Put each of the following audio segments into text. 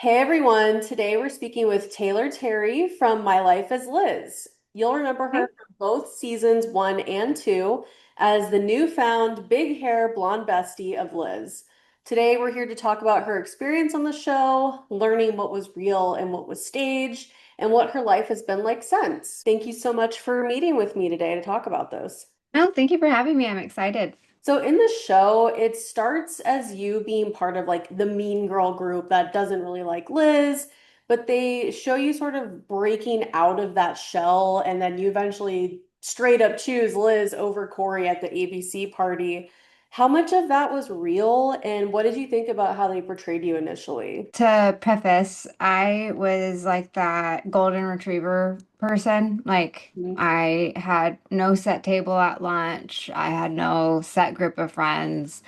Hey everyone, today we're speaking with Taylor Terry from My Life as Liz. You'll remember her Okay. from both seasons one and two as the newfound big hair blonde bestie of Liz. Today we're here to talk about her experience on the show, learning what was real and what was staged, and what her life has been like since. Thank you so much for meeting with me today to talk about those. No, thank you for having me. I'm excited. So in the show, it starts as you being part of like the mean girl group that doesn't really like Liz, but they show you sort of breaking out of that shell, and then you eventually straight up choose Liz over Corey at the ABC party. How much of that was real, and what did you think about how they portrayed you initially? To preface, I was like that golden retriever person. Like, Mhm. I had no set table at lunch. I had no set group of friends.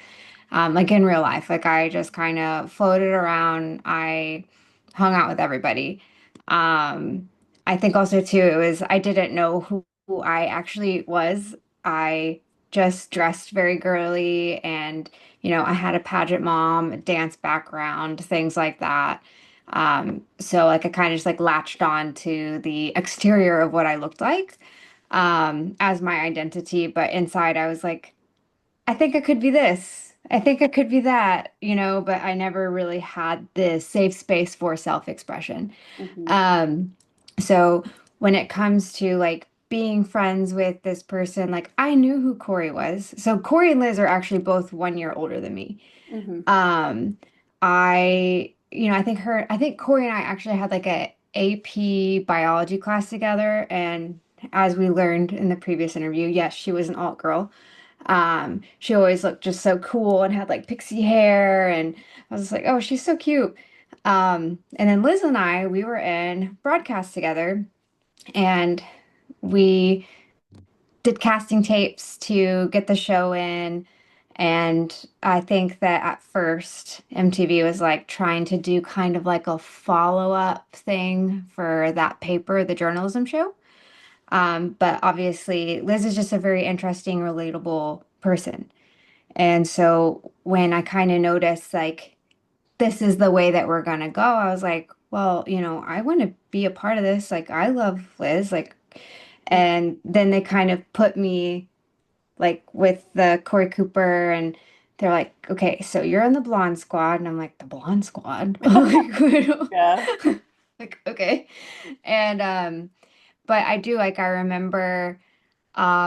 Like in real life, like I just kind of floated around. I hung out with everybody. Um, I think also too, it was I didn't know who I actually was. I just dressed very girly and I had a pageant mom, dance background, things like that. So like I kind of just like latched on to the exterior of what I looked like as my identity, but inside I was like, I think it could be this. I think it could be that, but I never really had this safe space for self-expression. Mhm. Um, so when it comes to like being friends with this person, like I knew who Corey was. So Corey and Liz are actually both 1 year older than me. Mhm. Um, I think Corey and I actually had like a AP biology class together, and as we learned in the previous interview, yes, she was an alt girl. She always looked just so cool and had like pixie hair, and I was just like, oh, she's so cute. And then Liz and I, we were in broadcast together, and we did casting tapes to get the show in. And I think that at first MTV was like trying to do kind of like a follow-up thing for that paper, the journalism show. But obviously, Liz is just a very interesting, relatable person. And so when I kind of noticed like this is the way that we're gonna go, I was like, well, I want to be a part of this. Like I love Liz, like, and then they kind of put me like with the Corey Cooper, and they're like, okay, so you're in the blonde squad, and I'm like, the blonde squad? Yeah. Like, okay. And but I do like I remember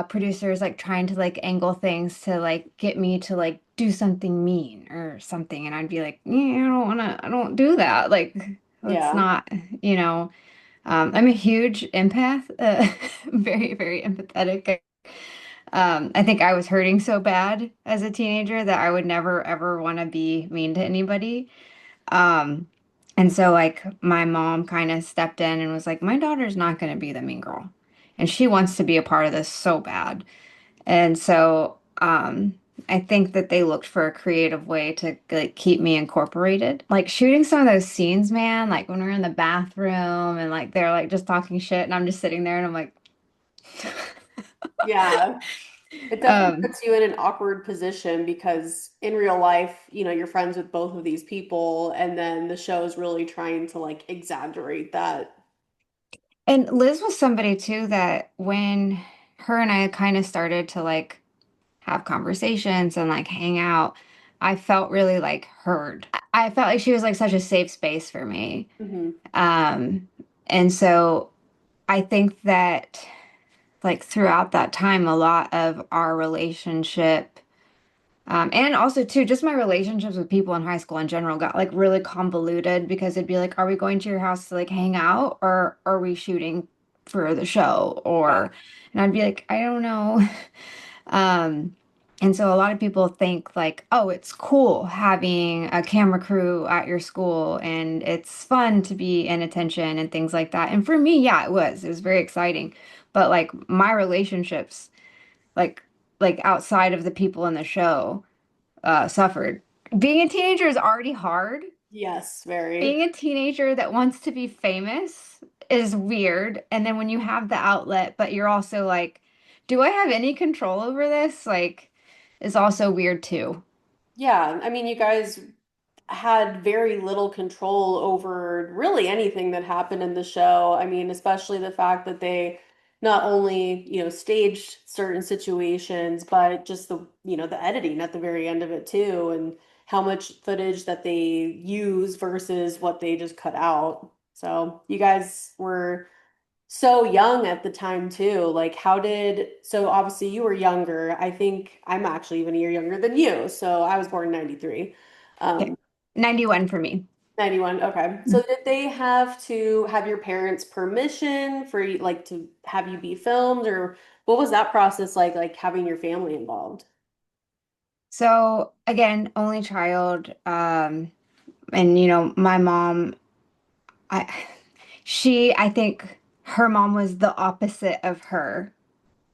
producers like trying to like angle things to like get me to like do something mean or something, and I'd be like, yeah, I don't do that. Like, let's Yeah. not, you know. I'm a huge empath, very, very empathetic. I think I was hurting so bad as a teenager that I would never ever want to be mean to anybody. Um, and so like my mom kind of stepped in and was like, my daughter's not going to be the mean girl. And she wants to be a part of this so bad. And so I think that they looked for a creative way to like keep me incorporated. Like shooting some of those scenes, man, like when we're in the bathroom and like they're like just talking shit and I'm just sitting there and I'm like Yeah. It definitely um puts you in an awkward position because in real life, you're friends with both of these people, and then the show is really trying to like exaggerate that. and Liz was somebody too that when her and I kind of started to like have conversations and like hang out, I felt really like heard. I felt like she was like such a safe space for me. Hmm. Um, and so I think that like throughout that time, a lot of our relationship, and also too, just my relationships with people in high school in general got like really convoluted because it'd be like, are we going to your house to like hang out or are we shooting for the show? Yeah. And I'd be like, I don't know. Um, and so a lot of people think like, oh, it's cool having a camera crew at your school and it's fun to be in attention and things like that. And for me, yeah, it was. It was very exciting. But like my relationships, like like outside of the people in the show, suffered. Being a teenager is already hard. Yes, very. Being a teenager that wants to be famous is weird. And then when you have the outlet, but you're also like, do I have any control over this? Like, is also weird too. Yeah. I mean, you guys had very little control over really anything that happened in the show. I mean, especially the fact that they not only, staged certain situations, but just the editing at the very end of it too, and how much footage that they use versus what they just cut out. So you guys were so young at the time too. Like so obviously you were younger. I think I'm actually even a year younger than you. So I was born in 93. Okay. Um, 91 for me. 91. Okay. So did they have to have your parents' permission for like to have you be filmed, or what was that process like having your family involved? So again, only child, and my mom, I I think her mom was the opposite of her.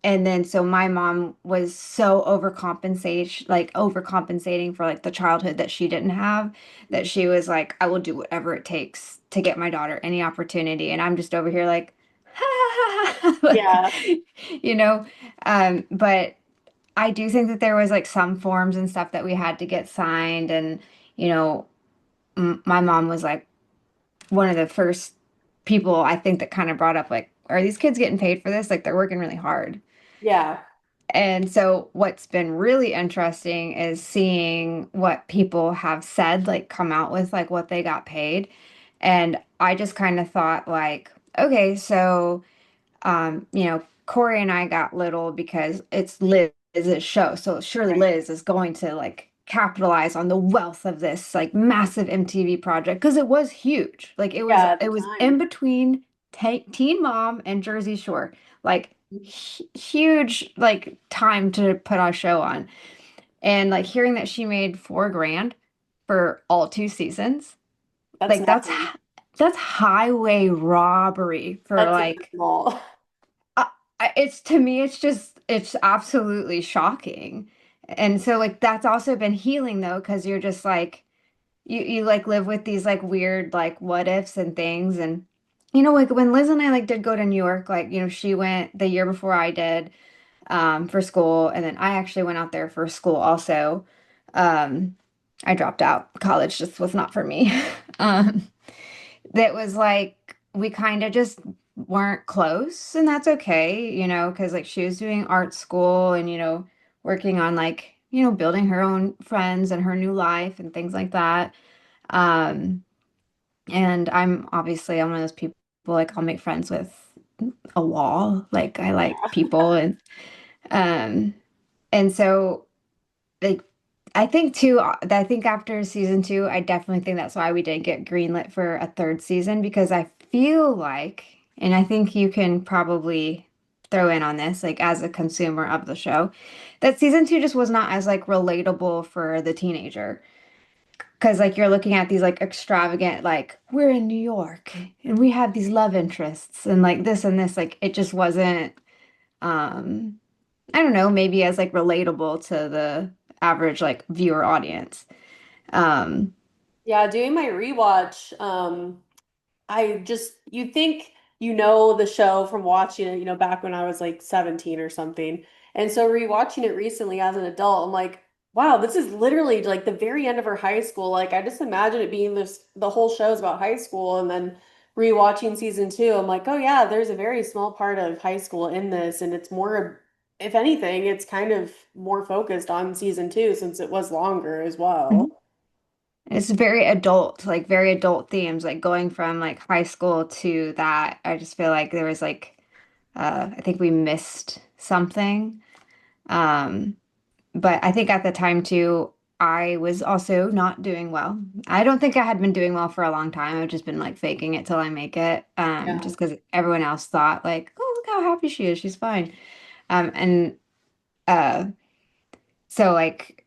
And then so my mom was so overcompensating for like the childhood that she didn't have, that she was like, I will do whatever it takes to get my daughter any opportunity. And I'm just over here like, like, Yeah. you know, but I do think that there was like some forms and stuff that we had to get signed. And, you know, my mom was like one of the first people I think that kind of brought up like, are these kids getting paid for this? Like they're working really hard. Yeah. And so what's been really interesting is seeing what people have said, like come out with like what they got paid. And I just kind of thought like, okay, so Corey and I got little because it's Liz's show. So surely Right. Liz is going to like capitalize on the wealth of this like massive MTV project because it was huge. Like Yeah, at the it was in time. between Teen Mom and Jersey Shore. Like huge like time to put our show on. And like hearing that she made 4 grand for all 2 seasons, That's like nothing. that's highway robbery for That's like abysmal. uh, it's to me, it's absolutely shocking. And so like that's also been healing though, because you're just like you like live with these like weird like what ifs and things. And like when Liz and I like did go to New York, like she went the year before I did for school, and then I actually went out there for school also. Um I dropped out. College just was not for me. Um that was like we kind of just weren't close, and that's okay, because like she was doing art school and working on like building her own friends and her new life and things like that. um and I'm one of those people, like I'll make friends with a wall. Like I like people. Um and so like I think too, I think after season 2, I definitely think that's why we did get greenlit for a third season, because I feel like, and I think you can probably throw in on this, like as a consumer of the show, that season 2 just was not as like relatable for the teenager. Because like you're looking at these like extravagant, like we're in New York and we have these love interests and like this and this, like it just wasn't, um, I don't know, maybe as like relatable to the average like viewer audience. Um, Yeah, doing my rewatch, you think the show from watching it, back when I was like 17 or something. And so rewatching it recently as an adult, I'm like, wow, this is literally like the very end of her high school. Like I just imagine it being the whole show is about high school, and then rewatching season 2, I'm like, oh yeah, there's a very small part of high school in this, and it's more, if anything, it's kind of more focused on season 2 since it was longer as well. it's very adult, like very adult themes, like going from like high school to that. I just feel like there was like, I think we missed something. Um, but I think at the time too, I was also not doing well. I don't think I had been doing well for a long time. I've just been like faking it till I make it. Yeah. Just because everyone else thought like, oh, look how happy she is. She's fine. And uh, so like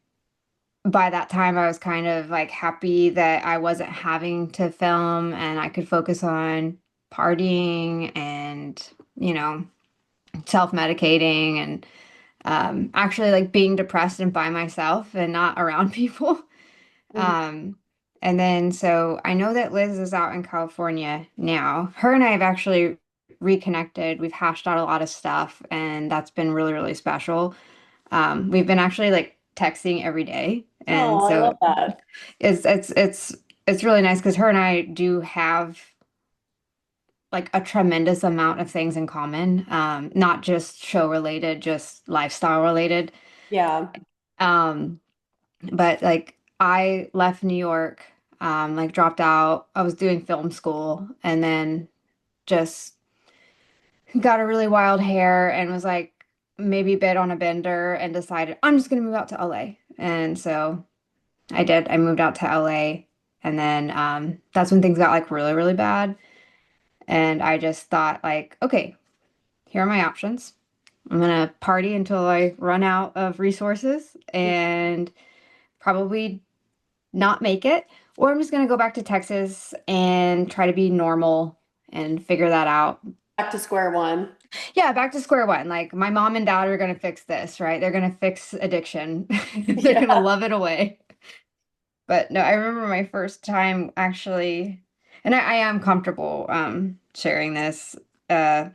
by that time, I was kind of like happy that I wasn't having to film and I could focus on partying and, you know, self-medicating and actually like being depressed and by myself and not around people. Mhm. Um, and then so I know that Liz is out in California now. Her and I have actually reconnected. We've hashed out a lot of stuff, and that's been really, really special. We've been actually like texting every day, And Oh, I love so that. it's it's it's it's really nice because her and I do have like a tremendous amount of things in common, not just show related, just lifestyle related. Yeah. Um, but like I left New York, like dropped out. I was doing film school and then just got a really wild hair and was like maybe bit on a bender and decided I'm just gonna move out to LA. And so I did. I moved out to LA and then that's when things got like really, really bad. And I just thought like, okay, here are my options. I'm gonna party until I run out of resources and probably not make it, or I'm just gonna go back to Texas and try to be normal and figure that out. Back to square one. Yeah, back to square one. Like my mom and dad are gonna fix this, right? They're gonna fix addiction. They're gonna Yeah. love it away. But no, I remember my first time actually, and I am comfortable sharing this. Uh,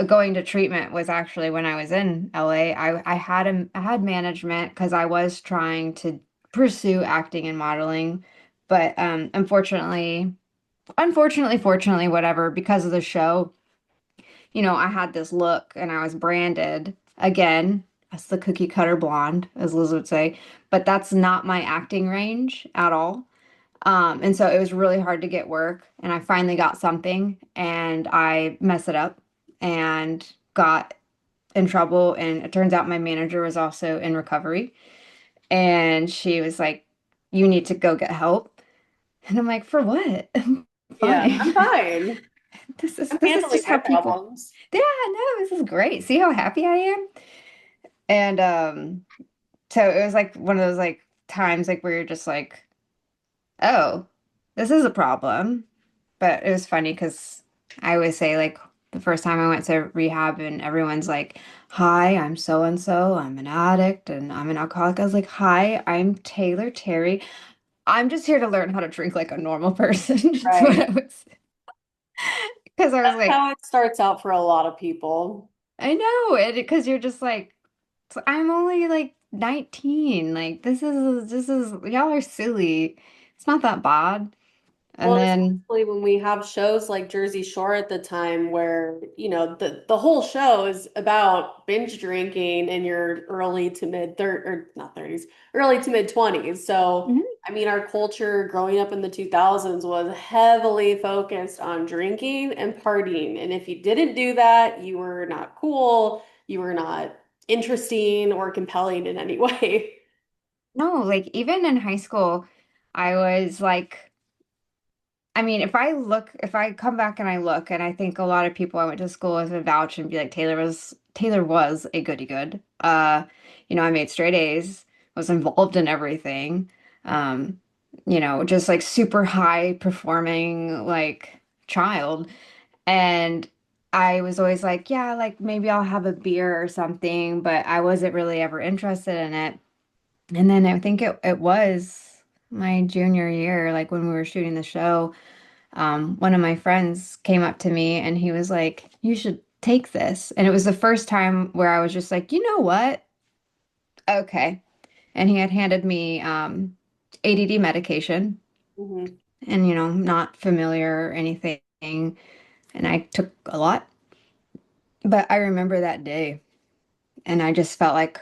going to treatment was actually when I was in LA. I had management because I was trying to pursue acting and modeling, but fortunately, whatever, because of the show, I had this look and I was branded again as the cookie cutter blonde, as Liz would say, but that's not my acting range at all. And so it was really hard to get work, and I finally got something, and I messed it up and got in trouble. And it turns out my manager was also in recovery, and she was like, "You need to go get help." And I'm like, "For what? I'm Yeah. fine. I'm fine. I'm This is handling just my how people." problems. Yeah, no, this is great. See how happy I am? And so it was like one of those like times like where you're just like, "Oh, this is a problem." But it was funny because I always say like the first time I went to rehab and everyone's like, "Hi, I'm so and so. I'm an addict and I'm an alcoholic." I was like, "Hi, I'm Taylor Terry. I'm just here to learn how to drink like a normal person." That's what I Right. was. Because I was That's like, how it starts out for a lot of people. I know it because you're just like, I'm only like 19. Like this is y'all are silly. It's not that bad. And Well, then especially when we have shows like Jersey Shore at the time where, the whole show is about binge drinking in your early to mid third or not 30s, early to mid 20s. So, Mhm. I mean, our culture growing up in the 2000s was heavily focused on drinking and partying. And if you didn't do that, you were not cool, you were not interesting or compelling in any way. No, like even in high school, I was like, I mean, if I come back and I look, and I think a lot of people I went to school with would vouch and be like, Taylor was a goody good. I made straight A's, was involved in everything. Um, just like super high performing like child. And I was always like, yeah, like maybe I'll have a beer or something, but I wasn't really ever interested in it. And then I think it was my junior year, like when we were shooting the show, one of my friends came up to me and he was like, "You should take this." And it was the first time where I was just like, you know what? Okay. And he had handed me ADD medication Mhm. and, not familiar or anything. And I took a lot. But I remember that day and I just felt like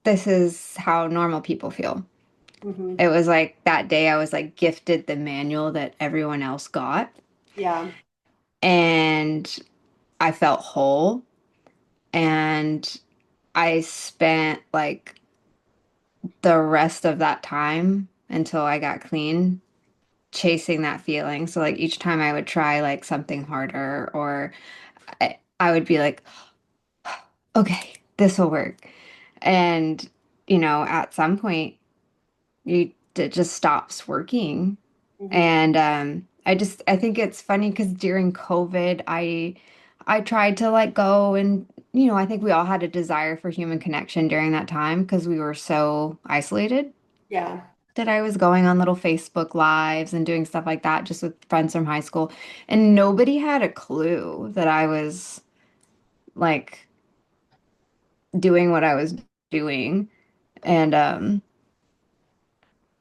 this is how normal people feel. Mhm. It was like that day I was like gifted the manual that everyone else got, Yeah. and I felt whole, and I spent like the rest of that time until I got clean chasing that feeling. So like each time I would try like something harder or I would be like, okay, this will work. And at some point it just stops working. Mhm. And I think it's funny because during COVID, I tried to let go, and I think we all had a desire for human connection during that time because we were so isolated. Yeah. That I was going on little Facebook lives and doing stuff like that just with friends from high school, and nobody had a clue that I was like doing what I was doing. And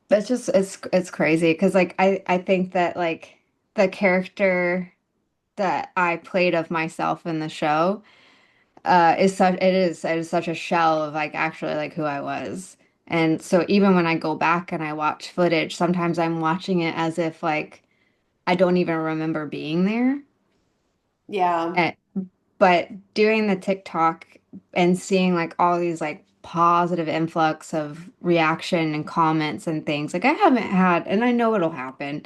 that's just it's crazy because like I think that like the character that I played of myself in the show it is such a shell of like actually like who I was. And so even when I go back and I watch footage, sometimes I'm watching it as if like I don't even remember being there. Yeah, And, but doing the TikTok and seeing like all these like positive influx of reaction and comments and things, like I haven't had, and I know it'll happen,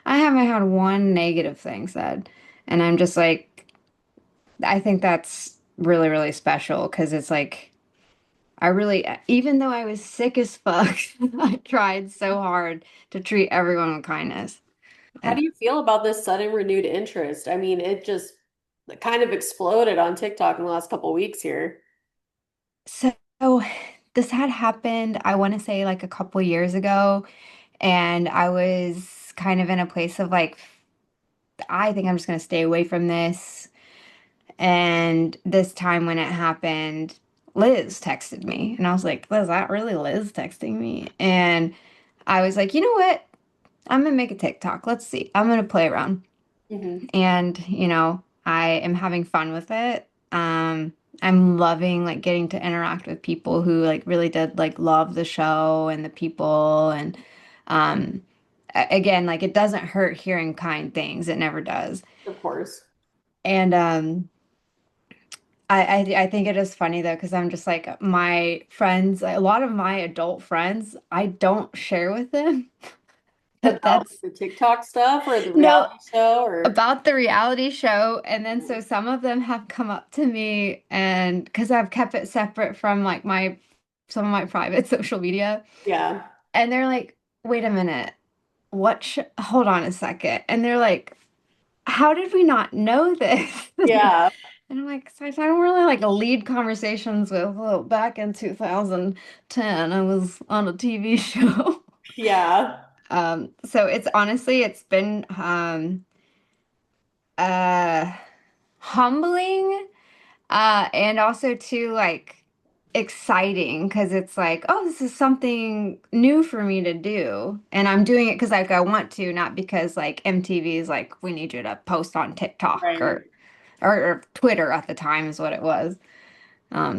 I haven't had one negative thing said. And I'm just like, I think that's really, really special because it's like, I really, even though I was sick as fuck, I tried so hard to treat everyone with kindness. how do And you feel about this sudden renewed interest? I mean, it just kind of exploded on TikTok in the last couple weeks here. so this had happened, I want to say like a couple years ago, and I was kind of in a place of like, I think I'm just going to stay away from this. And this time when it happened, Liz texted me, and I was like, "Was that really Liz texting me?" And I was like, "You know what? I'm gonna make a TikTok. Let's see. I'm gonna play around." Hmm. And, I am having fun with it. I'm loving like getting to interact with people who like really did like love the show and the people and um again, like it doesn't hurt hearing kind things. It never does. Of course. And I think it is funny though, because I'm just like my friends, a lot of my adult friends, I don't share with them that About like, that's the TikTok stuff or the no, reality show or about the reality show. And then Mhm. so some of them have come up to me and because I've kept it separate from like my some of my private social media. Yeah. And they're like, wait a minute, what sh hold on a second. And they're like, how did we not know this? Yeah. And I'm like, so I don't really like lead conversations with, well, back in 2010, I was on a TV show. Yeah. So it's honestly, it's been uh humbling, and also too like exciting because it's like, oh, this is something new for me to do. And I'm doing it because like I want to, not because like MTV is like, we need you to post on TikTok Right. or Twitter at the time is what it was.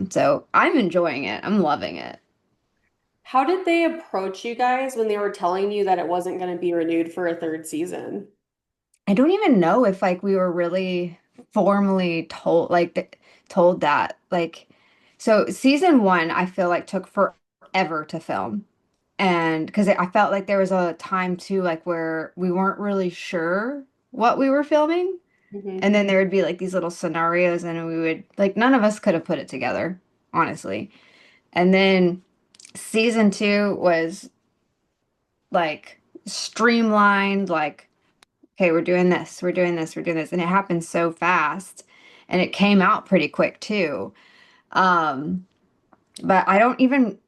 So I'm enjoying it. I'm loving it. How did they approach you guys when they were telling you that it wasn't going to be renewed for a third season? I don't even know if like we were really formally told told that like so season one I feel like took forever to film. And because I felt like there was a time too like where we weren't really sure what we were filming. Hmm. And then there would be like these little scenarios and we would like none of us could have put it together, honestly. And then season two was like streamlined, like, okay, we're doing this, we're doing this, we're doing this. And it happened so fast and it came out pretty quick too. Um, but I don't even,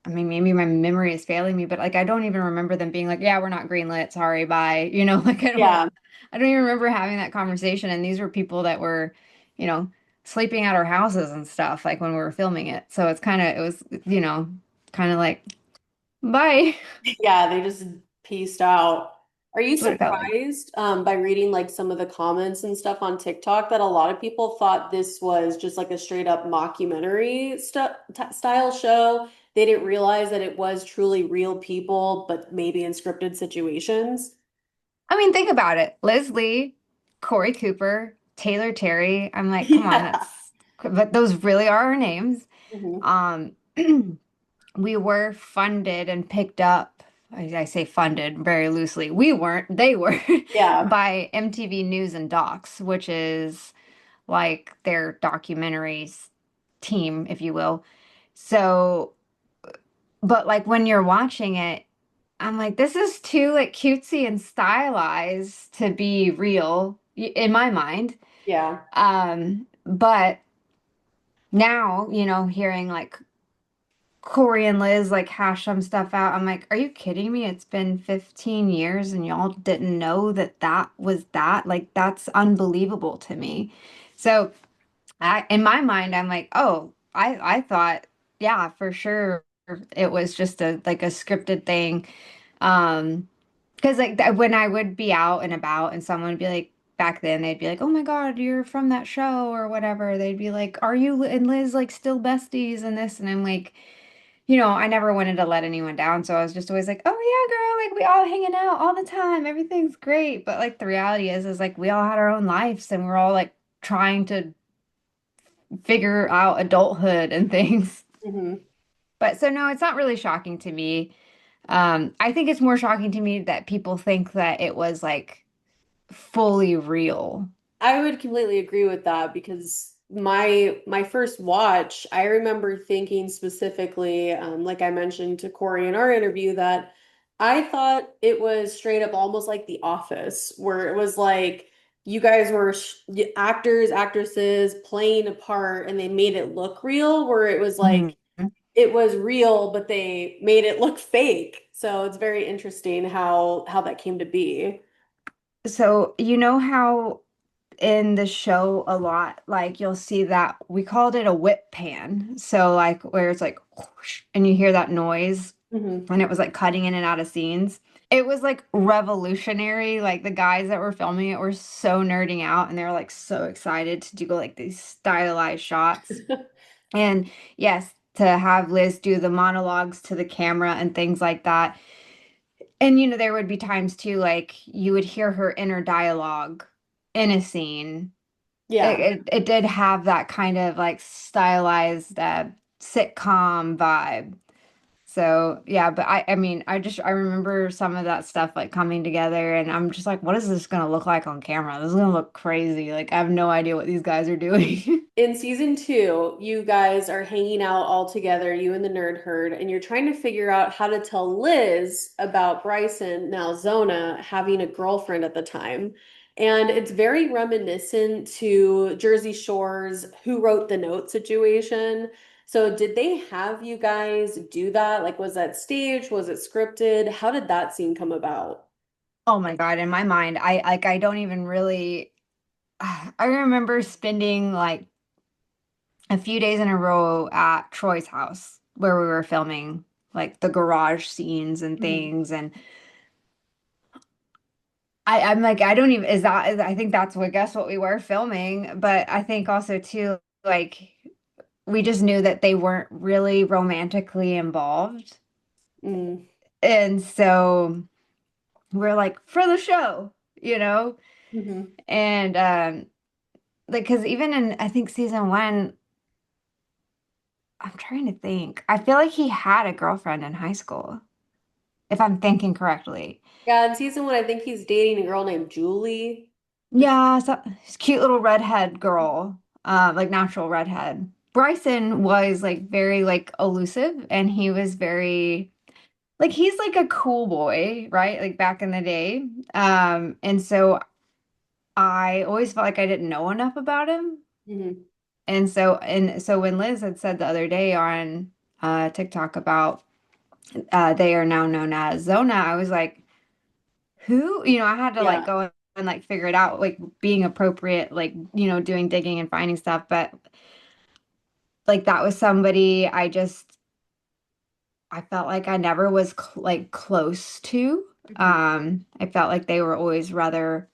I mean, maybe my memory is failing me, but like I don't even remember them being like, yeah, we're not greenlit, sorry, bye. Like Yeah. I don't even remember having that conversation. And these were people that were, you know, sleeping at our houses and stuff, like when we were filming it. So it was, kind of like, bye. Yeah, they just pieced out. Are you That's what it felt like. surprised by reading like some of the comments and stuff on TikTok that a lot of people thought this was just like a straight up mockumentary style show? They didn't realize that it was truly real people, but maybe in scripted situations. I mean, think about it. Liz Lee, Corey Cooper, Taylor Terry. I'm like, come on, Yeah. but those really are our names. Hmm. Um, we were funded and picked up. I say funded very loosely. We weren't, they were Yeah. by MTV News and Docs, which is like their documentaries team, if you will. So, but like when you're watching it, I'm like, this is too like cutesy and stylized to be real in my mind. Yeah. But now, hearing like Corey and Liz like hash some stuff out, I'm like, are you kidding me? It's been 15 years and y'all didn't know that that was that? Like, that's unbelievable to me. So, in my mind, I'm like, oh, I thought, yeah, for sure, it was just a like a scripted thing. Because like when I would be out and about, and someone would be like, back then they'd be like, oh my God, you're from that show or whatever. They'd be like, are you and Liz like still besties and this? And I'm like, I never wanted to let anyone down, so I was just always like, oh yeah, girl, like we all hanging out all the time, everything's great. But like the reality is like we all had our own lives, and we're all like trying to figure out adulthood and things. Hmm. But so no, it's not really shocking to me. I think it's more shocking to me that people think that it was like fully real. I would completely agree with that because my first watch, I remember thinking specifically, like I mentioned to Corey in our interview, that I thought it was straight up almost like The Office, where it was like you guys were actors, actresses playing a part, and they made it look real, where it was like Mhm. it was real, but they made it look fake. So it's very interesting how that came to be. So you know how in the show a lot, like you'll see that we called it a whip pan. So like where it's like whoosh, and you hear that noise Hmm. and it was like cutting in and out of scenes. It was like revolutionary. Like the guys that were filming it were so nerding out and they were like so excited to do like these stylized shots. And yes, to have Liz do the monologues to the camera and things like that. And there would be times too, like you would hear her inner dialogue in a scene. It, Yeah. it did have that kind of like stylized sitcom vibe. So yeah, but I mean, I remember some of that stuff like coming together, and I'm just like, what is this gonna look like on camera? This is gonna look crazy. Like I have no idea what these guys are doing. In season two, you guys are hanging out all together, you and the nerd herd, and you're trying to figure out how to tell Liz about Bryson, now Zona, having a girlfriend at the time. And it's very reminiscent to Jersey Shore's Who Wrote the Note situation. So, did they have you guys do that? Like, was that staged? Was it scripted? How did that scene come about? Oh my God, in my mind, I don't even really I remember spending like a few days in a row at Troy's house where we were filming like the garage scenes and Mhm. things. And I'm like, I don't even, I think that's what, guess what we were filming. But I think also too, like, we just knew that they weren't really romantically involved. Mm. And so we're like, for the show, you know? Mhm. And, like, because even in, I think season one, I'm trying to think, I feel like he had a girlfriend in high school, if I'm thinking correctly. Yeah, in season one, I think he's dating a girl named Julie. Is Yeah, so cute little redhead girl, like natural redhead. Bryson was like very like elusive and he was very like he's like a cool boy, right? Like back in the day. And so I always felt like I didn't know enough about him. Mhm. And so when Liz had said the other day on TikTok about they are now known as Zona, I was like, who? I had to like Yeah. go and like figure it out, like being appropriate, like, doing digging and finding stuff. But like that was somebody I felt like I never was like close to. Mhm. I felt like they were always rather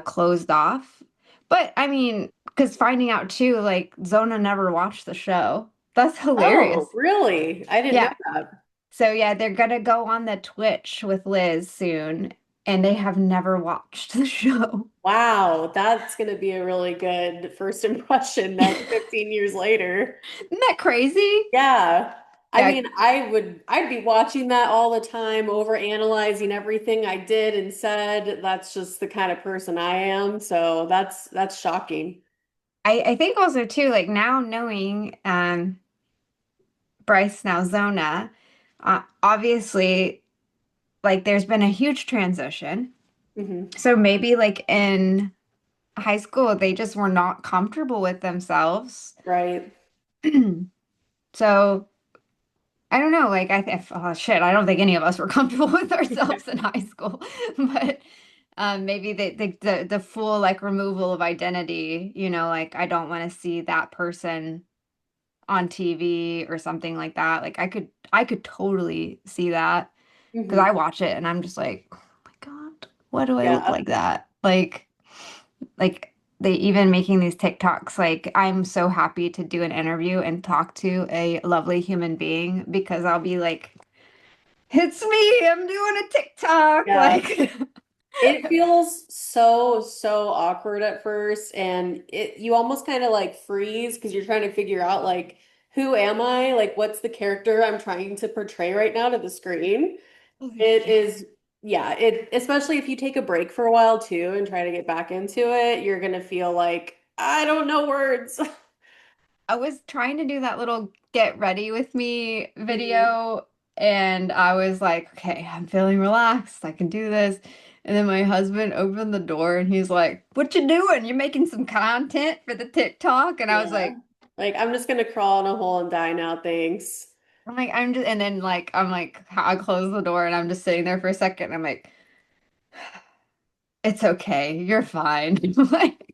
closed off. But I mean, because finding out too, like Zona never watched the show. That's hilarious. Oh, really? I didn't know Yeah. that. So yeah, they're gonna go on the Twitch with Liz soon, and they have never watched the show. Wow, that's going to be a really good first impression now, 15 years later. Isn't that crazy? Yeah. I Yeah, mean, I'd be watching that all the time, over analyzing everything I did and said. That's just the kind of person I am. So that's shocking. I think also too, like now knowing Bryce now Zona, obviously like there's been a huge transition. Hmm. So maybe like in high school they just were not comfortable with themselves. Right. So I don't know, like oh shit, I don't think any of us were comfortable with ourselves in high school. But Maybe the full like removal of identity, like I don't want to see that person on TV or something like that. Like I could totally see that because Hmm. I watch it and I'm just like, oh my God, why do I look Yeah. like that? Like they even making these TikToks, like I'm so happy to do an interview and talk to a lovely human being because I'll be like, it's me, I'm doing a TikTok. Yeah. Like It feels so awkward at first, and you almost kind of like freeze because you're trying to figure out like who am I? Like what's the character I'm trying to portray right now to the screen? Oh, It yeah. is, yeah, it especially if you take a break for a while too and try to get back into it, you're gonna feel like I don't know words. I was trying to do that little get ready with me Mhm. video, and I was like, okay, I'm feeling relaxed. I can do this. And then my husband opened the door and he's like, what you doing? You making some content for the TikTok? And I was Yeah. like, Like I'm just gonna crawl in a hole and die now, thanks. I'm just, and then like, I'm like, I close the door and I'm just sitting there for a second. And I'm like, it's okay. You're fine. Like,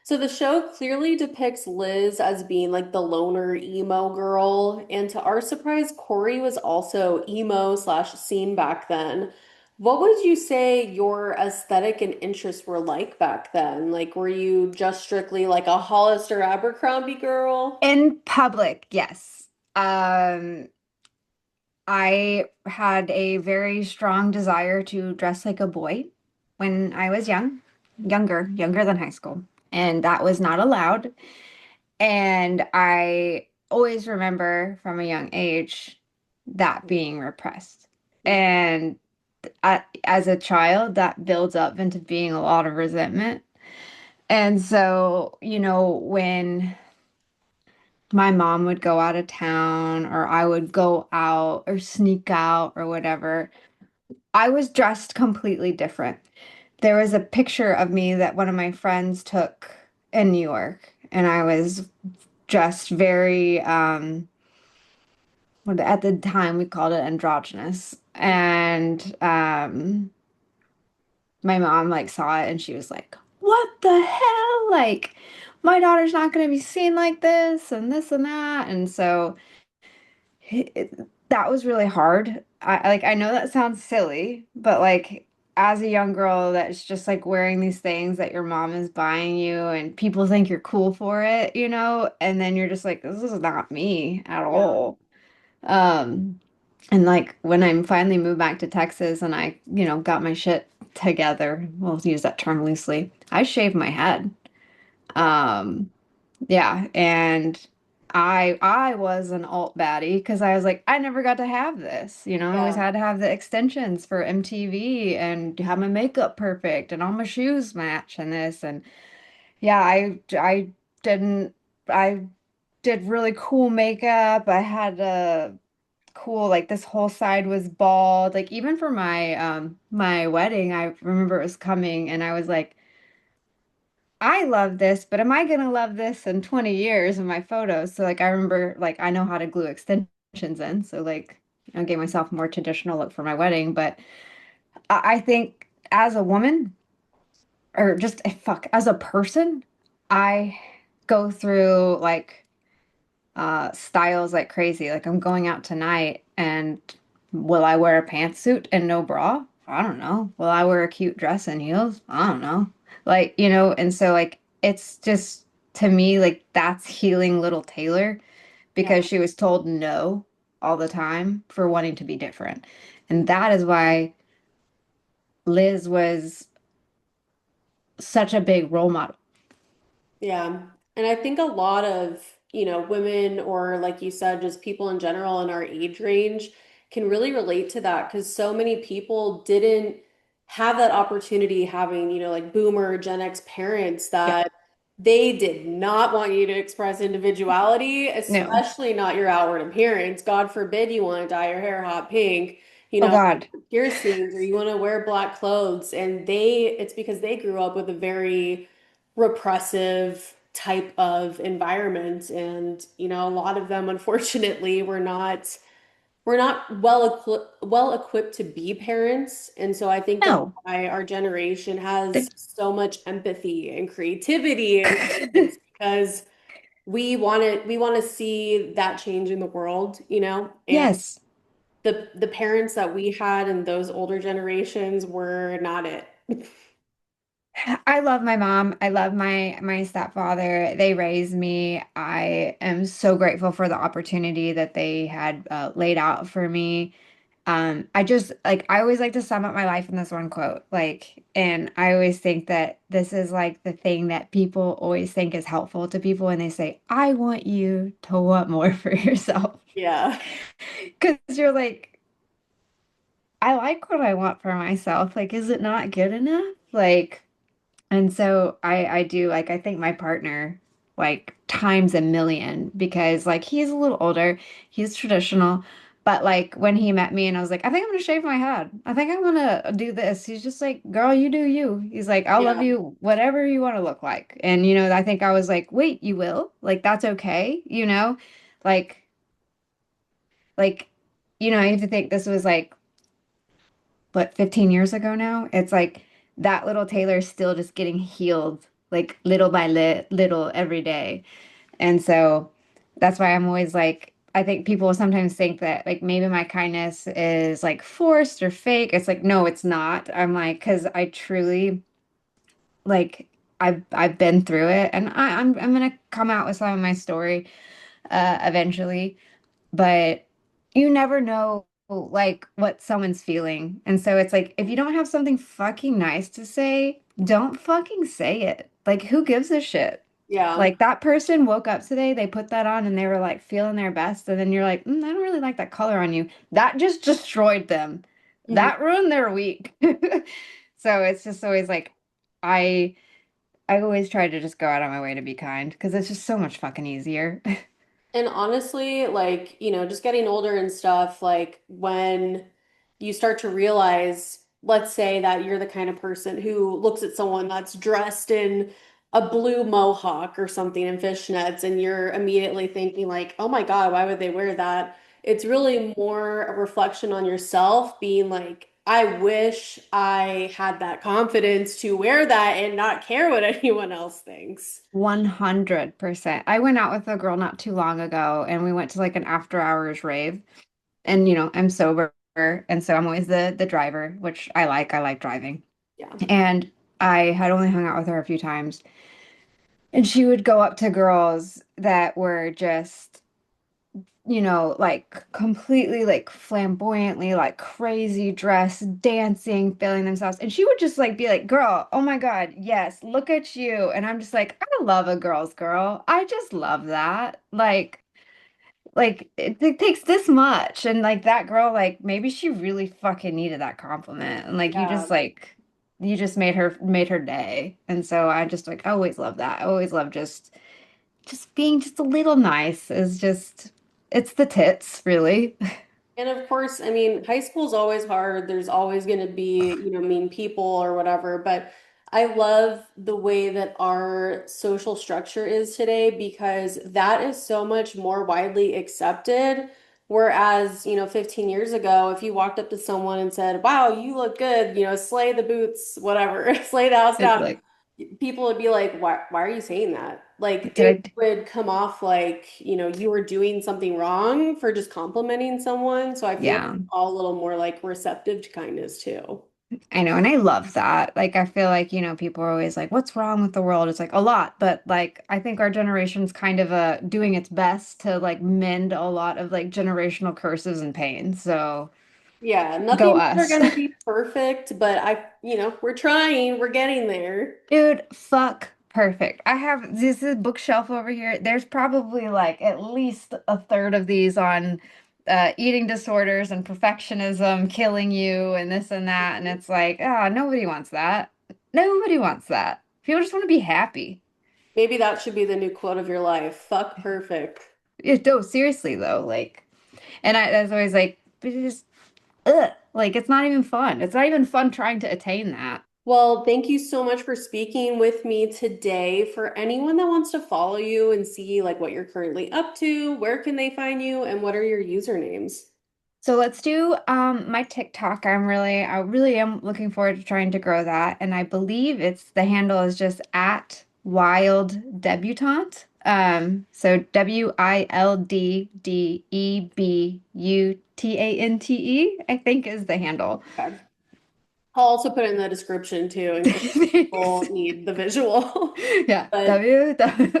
So the show clearly depicts Liz as being like the loner emo girl, and to our surprise, Corey was also emo slash scene back then. What would you say your aesthetic and interests were like back then? Like, were you just strictly like a Hollister Abercrombie girl? in public, yes. Um, I had a very strong desire to dress like a boy when I was younger than high school, and that was not allowed. And I always remember from a young age that being repressed. And as a child, that builds up into being a lot of resentment. And so, when my mom would go out of town or I would go out or sneak out or whatever, I was dressed completely different. There was a picture of me that one of my friends took in New York, and I was dressed very, at the time we called it androgynous. And my mom like saw it and she was like, "What the hell? Like, my daughter's not going to be seen like this and that." And so that was really hard. I know that sounds silly, but like as a young girl that's just like wearing these things that your mom is buying you and people think you're cool for it, and then you're just like, this is not me at Yeah. all. Um, and like when I finally moved back to Texas and I, got my shit together, we'll use that term loosely, I shaved my head. Um, yeah, and I was an alt baddie because I was like, I never got to have this. I always Yeah. had to have the extensions for MTV and have my makeup perfect and all my shoes match and this and yeah, I didn't I did really cool makeup. I had a cool like this whole side was bald. Like even for my wedding, I remember it was coming and I was like, I love this, but am I gonna love this in 20 years in my photos? So like I remember like I know how to glue extensions in, so like gave myself a more traditional look for my wedding. But I think as a woman or just as a person, I go through like styles like crazy. Like I'm going out tonight and will I wear a pantsuit and no bra? I don't know. Will I wear a cute dress and heels? I don't know. Like, and so like it's just to me like that's healing little Taylor because Yeah. she was told no all the time for wanting to be different. And that is why Liz was such a big role model. Yeah. And I think a lot of, women or like you said, just people in general in our age range can really relate to that because so many people didn't have that opportunity having, like boomer Gen X parents Yep. that they did not want you to express individuality, No. especially not your outward appearance. God forbid you want to dye your hair hot pink, Oh God. piercings, or you want to wear black clothes. And it's because they grew up with a very repressive type of environment. And, a lot of them, unfortunately, we're not well equipped to be parents, and so I think that's No. why our generation has so much empathy and creativity and kindness because we want to see that change in the world, and Yes. the parents that we had in those older generations were not it. I love my mom. I love my stepfather. They raised me. I am so grateful for the opportunity that they had laid out for me. I just like I always like to sum up my life in this one quote. Like, and I always think that this is like the thing that people always think is helpful to people when they say, "I want you to want more for yourself." Yeah. Because you're like, I like what I want for myself. Like, is it not good enough? Like, and so I do like I think my partner like times a million because like he's a little older, he's traditional, but like when he met me and I was like, I think I'm gonna shave my head. I think I'm gonna do this. He's just like, girl, you do you. He's like, I'll love Yeah. you whatever you want to look like. And I think I was like, wait, you will? Like that's okay, Like like I have to think this was like what, 15 years ago now? It's like that little Taylor's still just getting healed, like little by little every day. And so that's why I'm always like, I think people sometimes think that like maybe my kindness is like forced or fake. It's like, no, it's not. I'm like, because I truly like I've been through it and I'm gonna come out with some of my story eventually, but you never know like what someone's feeling. And so it's like if you don't have something fucking nice to say, don't fucking say it. Like who gives a shit? Yeah. Like that person woke up today, they put that on and they were like feeling their best, and then you're like, I don't really like that color on you. That just destroyed them. Mhm. That ruined their week. So it's just always like I I always try to just go out of my way to be kind because it's just so much fucking easier. And honestly, like, just getting older and stuff, like when you start to realize, let's say that you're the kind of person who looks at someone that's dressed in a blue mohawk or something in fishnets, and you're immediately thinking, like, oh my God, why would they wear that? It's really more a reflection on yourself, being like, I wish I had that confidence to wear that and not care what anyone else thinks. 100%. I went out with a girl not too long ago and we went to like an after hours rave. And I'm sober and so I'm always the driver, which I like. I like driving. Yeah. And I had only hung out with her a few times. And she would go up to girls that were just, like completely like flamboyantly, like crazy dressed, dancing, feeling themselves. And she would just like be like, girl, oh my God, yes, look at you. And I'm just like, I love a girl's girl. I just love that. Like it takes this much. And like that girl, like maybe she really fucking needed that compliment. And like Yeah. you just made her day. And so I just like I always love that. I always love just being just a little nice is just it's the tits, really. And of course, I mean, high school is always hard. There's always going to be, mean people or whatever. But I love the way that our social structure is today because that is so much more widely accepted. Whereas, 15 years ago, if you walked up to someone and said, wow, you look good, slay the boots, whatever, slay the house It's down, like, people would be like, why are you saying that? Like did it I? would come off like, you were doing something wrong for just complimenting someone. So I feel like Yeah, it's all a little more like receptive to kindness too. I know, and I love that. Like, I feel like, people are always like, what's wrong with the world? It's like a lot, but like, I think our generation's kind of doing its best to like mend a lot of like generational curses and pain. So Yeah, go nothing's ever us. going to be perfect, but we're trying, we're getting there. Dude, fuck perfect. I have this bookshelf over here. There's probably like at least a third of these on eating disorders and perfectionism killing you and this and that. And it's like, ah, nobody wants that. Nobody wants that. People just want to be happy. Maybe that should be the new quote of your life. Fuck perfect. No, seriously though, like, and I was always like, but it's just, ugh, like it's not even fun. It's not even fun trying to attain that. Well, thank you so much for speaking with me today. For anyone that wants to follow you and see like what you're currently up to, where can they find you and what are your usernames? So let's do my TikTok. I really am looking forward to trying to grow that. And I believe it's the handle is just at Wild Debutante. So WILDDEBUTANTE, I think is the handle. Okay. I'll also put it in the description too, in case Thanks. people need the visual. Yeah, But W. W.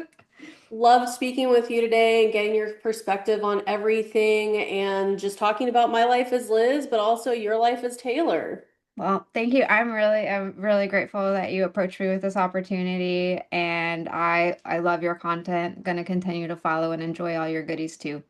love speaking with you today and getting your perspective on everything and just talking about my life as Liz, but also your life as Taylor. Well, thank you. I'm really grateful that you approached me with this opportunity, and I love your content. Going to continue to follow and enjoy all your goodies too.